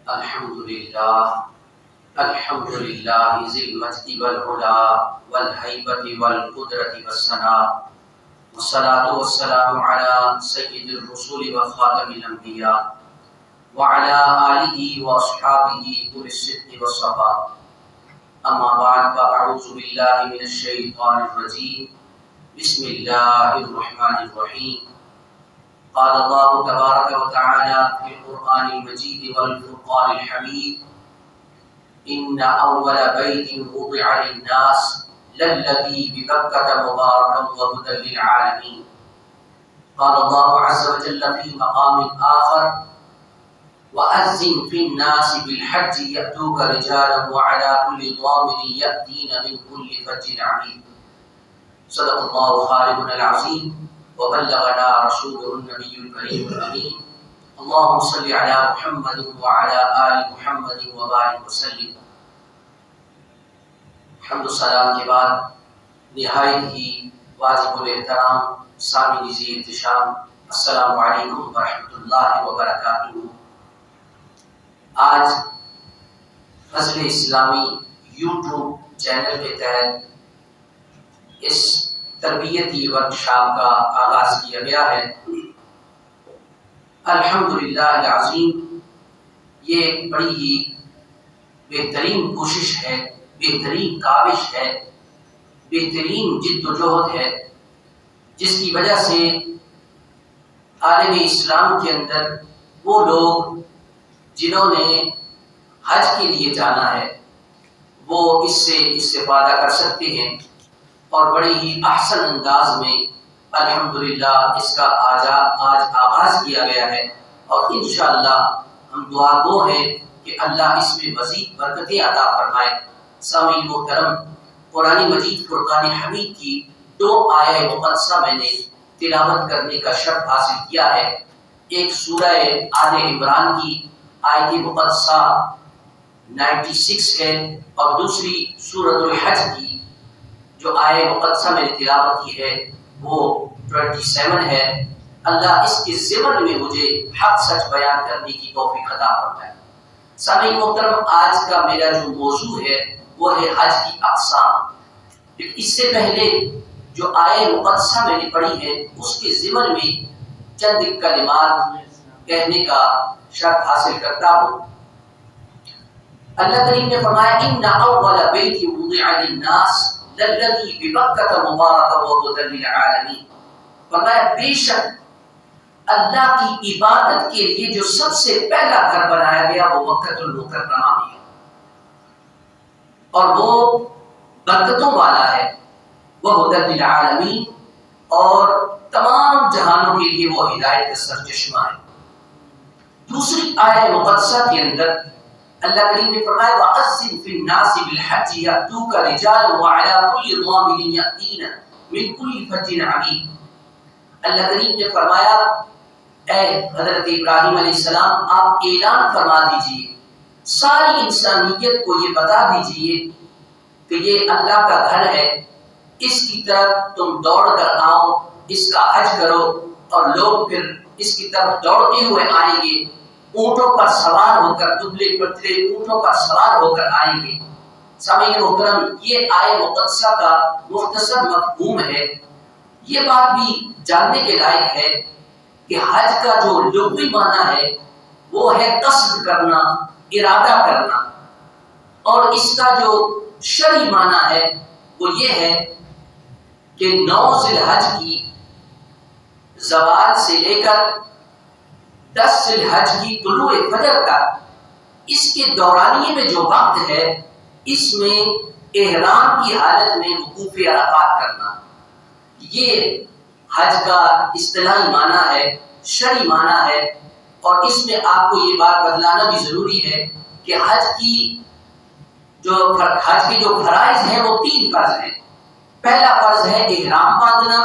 الحمد لله ذي المجد والعلا والهيبة والقدرة والثناء، والصلاة والسلام على سيد الرسل وخاتم الأنبياء وعلى آله وأصحابه أولي الصدق والصفاء. أما بعد، فأعوذ بالله من الشيطان الرجيم. بسم الله الرحمن الرحيم. قال الله تبارك وتعالى في القرآن المجيد والفرقان الحميد: إن أول بيت وضع للناس للذي ببكة مباركا وهدى للعالمين. قال الله عز وجل في مقام آخر: وأذن في الناس بالحج يأتوك رجالا وعلى كل ضامر يأتين من كل فج عميق. صدق الله خالقنا العظيم وبلغنا رسوله النبي الكريم الأمين. اللهم صل على محمد وعلى آل محمد وبارك وسلم. حمد و سلام کے بعد نہایت ہی واجب الاحترام سامعین ذی احتشام، السلام علیکم ورحمۃ اللہ وبرکاتہ. آج فضل اسلامی یوٹیوب چینل کے تحت اس تربیتی ورکشاپ کا آغاز کیا گیا ہے. الحمدللہ العظیم، یہ ایک بڑی ہی بہترین کوشش ہے، بہترین کاوش ہے، بہترین جد و جہد ہے، جس کی وجہ سے عالم اسلام کے اندر وہ لوگ جنہوں نے حج کے لیے جانا ہے وہ اس سے استفادہ کر سکتے ہیں، اور بڑے ہی احسن انداز میں الحمدللہ اس کا آج آغاز کیا گیا ہے. اور انشاءاللہ ہم دعا گو ہیں کہ اللہ اس میں مزید برکتیں عطا فرمائے. سامعین محترم، قرآن مجید فرقان حمید کی 2 آیہ مقدسہ میں نے تلاوت کرنے کا شرف حاصل کیا ہے. ایک سورہ آل عمران کی آیت مقدسہ 96 ہے، اور دوسری سورۃ الحج کی جو آیہ مقدسہ میں نے تلاوت کی ہے وہ 27 ہے. اللہ اس کے ضمن میں مجھے حق سچ بیان کرنے کی توفیق عطا فرمائے. سامعین محترم، آج کا میرا جو موضوع ہے وہ ہے حج کی اقسام. اس سے پہلے جو آیہ مقدسہ میں نے پڑھی ہے اس کے ضمن میں چند کلمات کہنے کا شرف حاصل کرتا ہوں. اللہ کریم نے فرمایا: ان اول بیت وضع للناس للذی ببکۃ مبارکا وہدی للعالمین. فرمایا بے شک اللہ کی عبادت کے لیے جو سب سے پہلا گھر بنایا گیا وہ مکۃ المکرمہ میں ہے، اور وہ برکتوں والا ہے. وہدی للعالمین، اور تمام جہانوں کے لیے وہ ہدایت کا سرچشمہ ہے. دوسری آیہ مقدسہ کے اندر اللہ کریم نے فرمایا: وَأَذِّن فِي النَّاسِ بِالْحَجِّ يَأْتُوكَ رِجَالًا وَعَلَىٰ كُلِّ ضَامِرٍ يَأْتِينَ مِنْ كُلِّ فَجٍّ عَمِيقٍ. اللہ کریم نے فرمایا اے حضرت ابراہیم علیہ السلام، آپ اعلان فرما دیجئے، ساری انسانیت کو یہ بتا دیجئے کہ یہ اللہ کا گھر ہے، اس کی طرف تم دوڑ کر آؤ، اس کا حج کرو. اور لوگ پھر اس کی طرف دوڑتے ہوئے آئیں گے، اونٹوں پر سوار ہو کر، دبلے پتلے اونٹوں پر سوار ہو کر آئیں گے. سامعین محترم، یہ آیہ مقدسہ کا مختصر مفہوم ہے. یہ بات بھی جاننے کے لائق ہے کہ حج کا جو لغوی معنی ہے وہ ہے قصد کرنا، ارادہ کرنا، اور اس کا جو شرعی معنی ہے وہ یہ ہے کہ 9 ذی الحج کی زوال سے لے کر 10 ذی الحج کی طلوع فجر تک اس کے دورانیے میں جو وقت ہے اس میں احرام کی حالت میں وقوف عرفات کرنا، یہ حج کا اصطلاحی معنی ہے، شرعی معنی ہے. اور اس میں آپ کو یہ بات بتلانا بھی ضروری ہے کہ حج کے جو فرائض ہیں وہ 3 فرض ہیں. پہلا فرض ہے احرام باندھنا،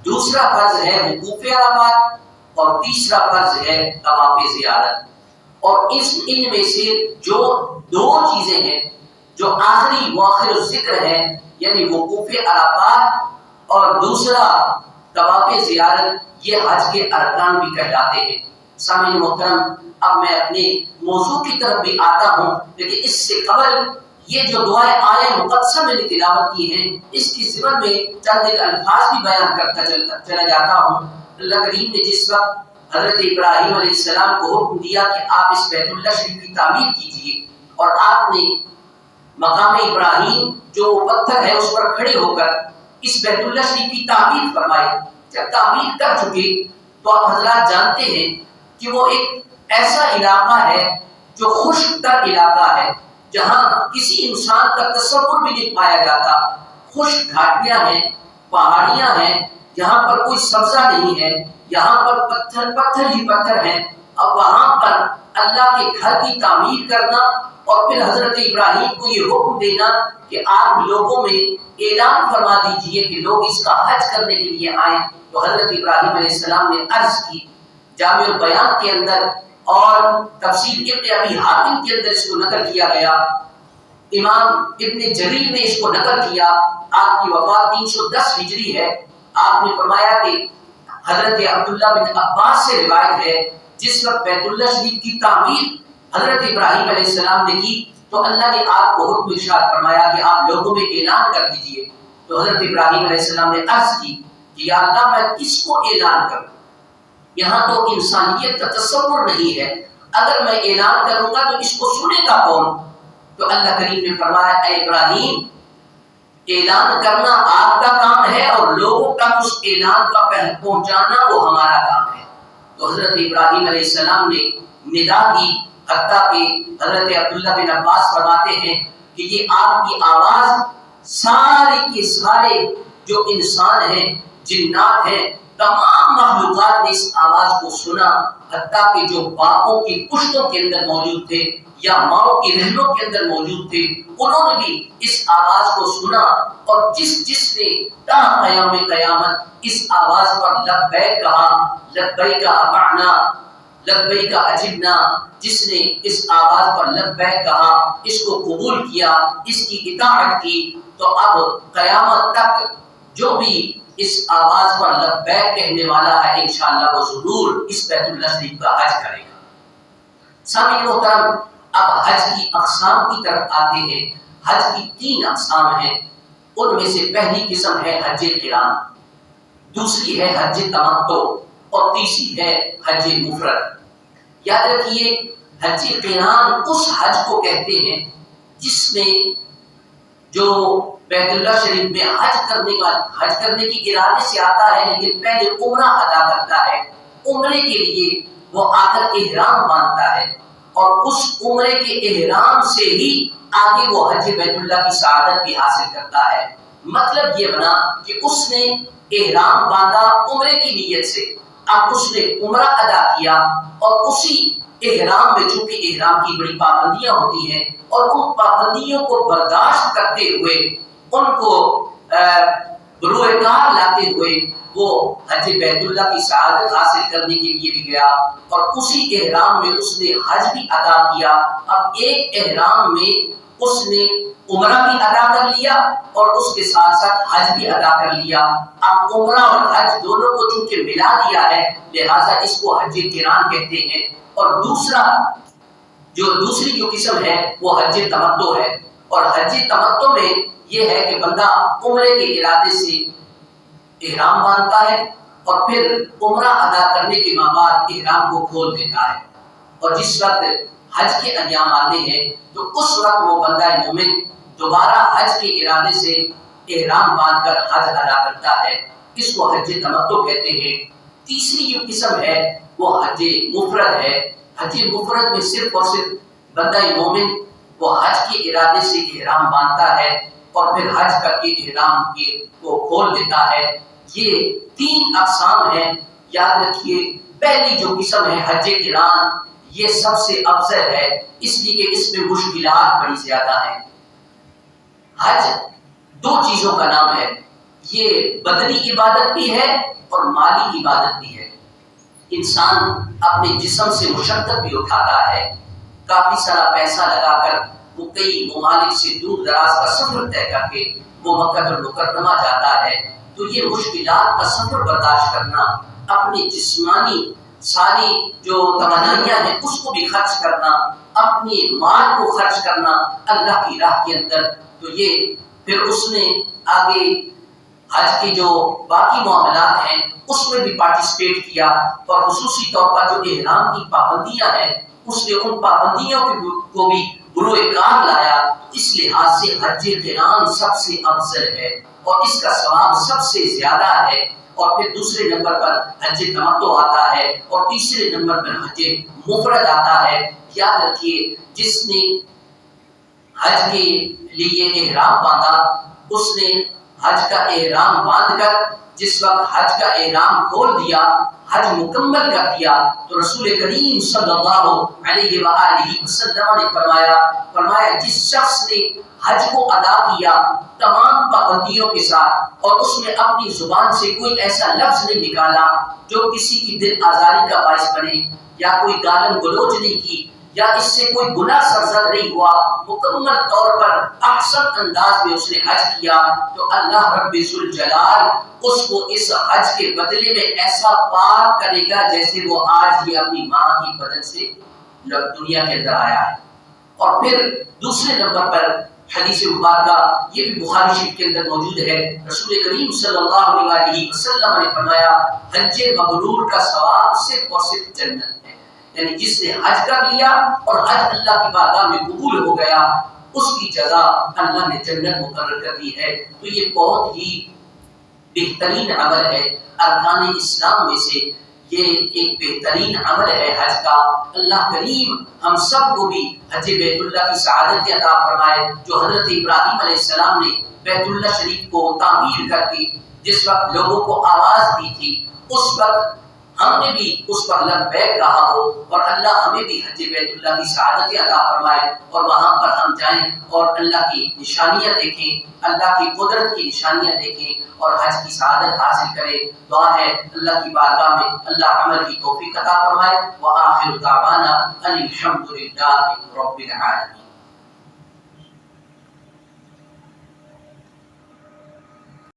دوسرا فرض ہے وقوف عرفات، اور تیسرا فرض ہے طواف زیارت. اور ان میں سے جو 2 چیزیں ہیں جو آخری مؤخر الذکر ہے، یعنی وقوف عرفات اور دوسرا طواف زیارت، یہ حج کے ارکان بھی کہلاتے ہیں. سامعین محترم، اب میں اپنے موضوع کی طرف بھی آتا ہوں، لیکن اس سے قبل یہ جو دعائیں آیہ مقدسہ میں نے تلاوت کی ہیں، اس کی ضمن میں چند ایک الفاظ بھی بیان کرتا چلا جاتا ہوں۔ اللہ کریم نے جس وقت حضرت ابراہیم علیہ السلام کو حکم دیا کہ آپ اس بیت اللہ شریف کی تعمیر کیجیے، اور آپ نے مقام ابراہیم جو پتھر ہے اس پر کھڑے ہو کر اس بیت اللہ شریف کی تعمیر فرمائی، جب تعمیر کر چکے تو آپ حضرات جانتے ہیں کہ وہ ایک ایسا علاقہ ہے جو خشک تر علاقہ ہے، جہاں کسی انسان کا تصور بھی نہیں پایا جاتا۔ خشک گھاٹیاں ہیں، پہاڑیاں ہیں، یہاں پر کوئی سبزہ نہیں ہے، یہاں پر پتھر ہی پتھر ہیں، اب وہاں پر اللہ کے گھر کی تعمیر کرنا اور پھر حضرت ابراہیم کو یہ حکم دینا کہ آپ لوگوں میں اعلان فرما دیجئے کہ لوگ اس کا حج کرنے کے لیے آئیں، تو حضرت ابراہیم علیہ السلام نے عرض کی۔ جامع البیان کے اندر اور تفسیر ابن ابی حاتم کے اندر اس کو نقل کیا گیا، امام ابن جریر نے اس کو نقل کیا، آپ کی وفات 310 ہجری ہے۔ آپ نے فرمایا کہ حضرت عبداللہ بن عباس سے روایت ہے، جس وقت بیت اللہ شریف کی تعمیر حضرت ابراہیم علیہ السلام نے کی تو اللہ نے آپ کو حکم ارشاد فرمایا کہ آپ لوگوں میں اعلان کر دیجئے، تو حضرت ابراہیم علیہ السلام نے عرض کی کہ یا اللہ میں کس کو اعلان کروں، یہاں تو انسانیت کا تصور نہیں ہے، اگر میں اعلان کروں گا تو اس کو سنے گا کون؟ تو اللہ کریم نے فرمایا اے ابراہیم، اعلان کرنا آپ کا کام ہے اور لوگوں تک اس اعلان کا پہنچانا وہ ہمارا کام ہے۔ تو حضرت ابراہیم علیہ السلام نے ندا کی، حتیٰ کہ حضرت عبداللہ بن عباس فرماتے ہیں کہ یہ آپ کی آواز سارے کے سارے جو انسان ہیں، جنات ہیں، تمام مخلوقات نے اس آواز کو سنا، حتیٰ کہ جو باپوں کی پشتوں کے اندر موجود تھے یا ماؤں کی رحموں کے اندر موجود تھے، انہوں نے بھی اس آواز کو سنا، اور جس نے تا قیام قیامت اس آواز پر لبیک کہا، لبیک اطعنا لبیک اجبنا، جس نے اس آواز پر لبیک کہا، اس کو قبول کیا، اس کی اطاعت کی، تو اب قیامت تک جو بھی اس آواز پر لبیک کہنے والا ہے انشاءاللہ وہ ضرور اس بیت اللہ شریف کا حج کرے گا۔ سامعین محترم، اب حج کی اقسام کی طرف آتے ہیں۔ حج کی 3 اقسام ہیں، ان میں سے پہلی قسم ہے حج قران، دوسری ہے حج تمتع، اور تیسری ہے حج مفرد۔ یاد رکھیے حج قران اس حج کو کہتے ہیں جس میں جو بیت اللہ شریف میں حج کرنے کی ارادے سے آتا ہے، لیکن پہلے عمرہ ادا کرتا ہے، عمرے کے لیے وہ آ کر احرام باندھتا ہے، اور اس عمرے کے احرام سے ہی آگے وہ حج بیت اللہ کی سعادت بھی حاصل کرتا ہے۔ مطلب یہ بنا کہ اس نے احرام باندھا عمرے کی نیت سے، اب اس نے عمرہ ادا کیا، اور اسی احرام میں چونکہ احرام کی بڑی پابندیاں ہوتی ہیں، اور ان پابندیوں کو برداشت کرتے ہوئے، ان کو بروئے کار لاتے ہوئے وہ حج بیت اللہ کی سعادت حاصل کرنے کے لیے بھی گیا، اور اسی احرام میں اس نے حج بھی ادا کیا۔ اب ایک احرام میں اس نے عمرہ بھی ادا کر لیا اور اس کے ساتھ ساتھ حج بھی ادا کر لیا۔ اب عمرہ اور حج دونوں کو چونکہ ملا دیا ہے، لہٰذا اس کو حج قران کہتے ہیں۔ اور دوسری جو قسم ہے وہ حج تمتع ہے، اور حج تمتع میں یہ ہے کہ بندہ عمرے کے ارادے سے احرام باندھتا ہے، اور پھر عمرہ ادا کرنے کے بعد احرام کو کھول دیتا ہے، اور جس وقت حج کے ایام آتے ہیں تو اس وقت وہ بندہ مومن دوبارہ حج کے ارادے سے احرام باندھ کر حج ادا کرتا ہے، اس کو حج تمتع کہتے ہیں۔ تیسری جو قسم ہے وہ حج مفرد ہے۔ حج مفرد میں صرف اور صرف بندہ مومن وہ حج کے ارادے سے احرام باندھتا ہے، اور پھر حج کر کے احرام کو کھول دیتا ہے۔ یہ 3 اقسام ہیں، یاد رکھیے۔ پہلی جو قسم ہے حج قران، یہ سب سے افضل ہے، اس لیے کہ اس میں مشکلات بڑی زیادہ ہیں۔ حج 2 چیزوں کا نام ہے، یہ بدنی عبادت بھی ہے اور مالی عبادت بھی ہے۔ انسان اپنے جسم سے مشقت بھی اٹھاتا ہے، کافی سارا پیسہ لگا کر وہ کئی ممالک سے دور دراز کا سفر طے کر کے وہ مکہ المکرمہ جاتا ہے، تو یہ مشکلات کا سفر برداشت کرنا، اپنے جسمانی ساری جو توانائیاں ہیں اس کو بھی خرچ کرنا، اپنے مال کو خرچ کرنا اللہ کی راہ کے اندر، تو یہ پھر اس نے آگے حج کے جو باقی معاملات ہیں اس میں بھی پارٹیسپیٹ کیا، اور خصوصی طور پر جو احرام کی پابندیاں ہیں اس نے ان پابندیوں کو بھی بروئے کار لایا۔ اس لحاظ سے حج قران سب سے افضل ہے اور اس کا ثواب سب سے زیادہ ہے، اور پھر دوسرے نمبر پر حج تمتع آتا ہے، اور تیسرے نمبر پر حج مفرد آتا ہے۔ یاد رکھیے جس نے حج کے لیے احرام باندھا، اس نے حج کا احرام باندھ کر جس وقت حج کا احرام کھول دیا، حج مکمل کر دیا، تو رسول کریم صلی اللہ علیہ وآلہ وسلم نے فرمایا جس شخص نے حج کو ادا کیا تمام پابندیوں کے ساتھ، اور اس نے اپنی زبان سے کوئی ایسا لفظ نہیں نکالا جو کسی کی دل آزاری کا باعث بنے، یا کوئی گالن گلوچ نہیں کی، یا اس سے کوئی گناہ سرزد نہیں ہوا، مکمل طور پر احسن انداز میں اس نے حج کیا، تو اللہ رب ذوالجلال اس کو اس حج کے بدلے میں ایسا پاک کرے گا جیسے وہ آج ہی اپنی ماں کی بدن سے دنیا کے اندر آیا ہے۔ اور پھر دوسرے نمبر پر حدیث مبارکہ یہ بھی بخاری شریف کے اندر موجود ہے، رسول کریم صلی اللہ علیہ وسلم نے فرمایا حج مبرور کا ثواب صرف اور صرف جنت ہے، یعنی جس نے حج کر لیا اور حج اللہ کی بارگاہ میں قبول ہو گیا اس کی جزا اللہ نے جنت مقرر کر دی ہے۔ تو یہ بہت ہی بہترین عمل ہے ارکان اسلام میں سے، یہ ایک بہترین عمل ہے حج کا۔ اللہ کریم ہم سب کو بھی حج بیت اللہ کی سعادت عطا فرمائے، جو حضرت ابراہیم علیہ السلام نے بیت اللہ شریف کو تعمیر کر کے جس وقت لوگوں کو آواز دی تھی اس وقت ہم نے بھی اس پر لبیک کہا ہو، اور اللہ ہمیں بھی حج بیت اللہ کی سعادت عطا فرمائے، اور وہاں پر ہم جائیں اور اللہ کی نشانیاں دیکھیں، اللہ کی قدرت کی نشانیاں دیکھیں اور حج کی سعادت حاصل کریں۔ دعا ہے اللہ کی بارگاہ میں اللہ عمل کی توفیق عطا فرمائے۔ وآخر دعوانا ان الحمد للہ رب العالمین۔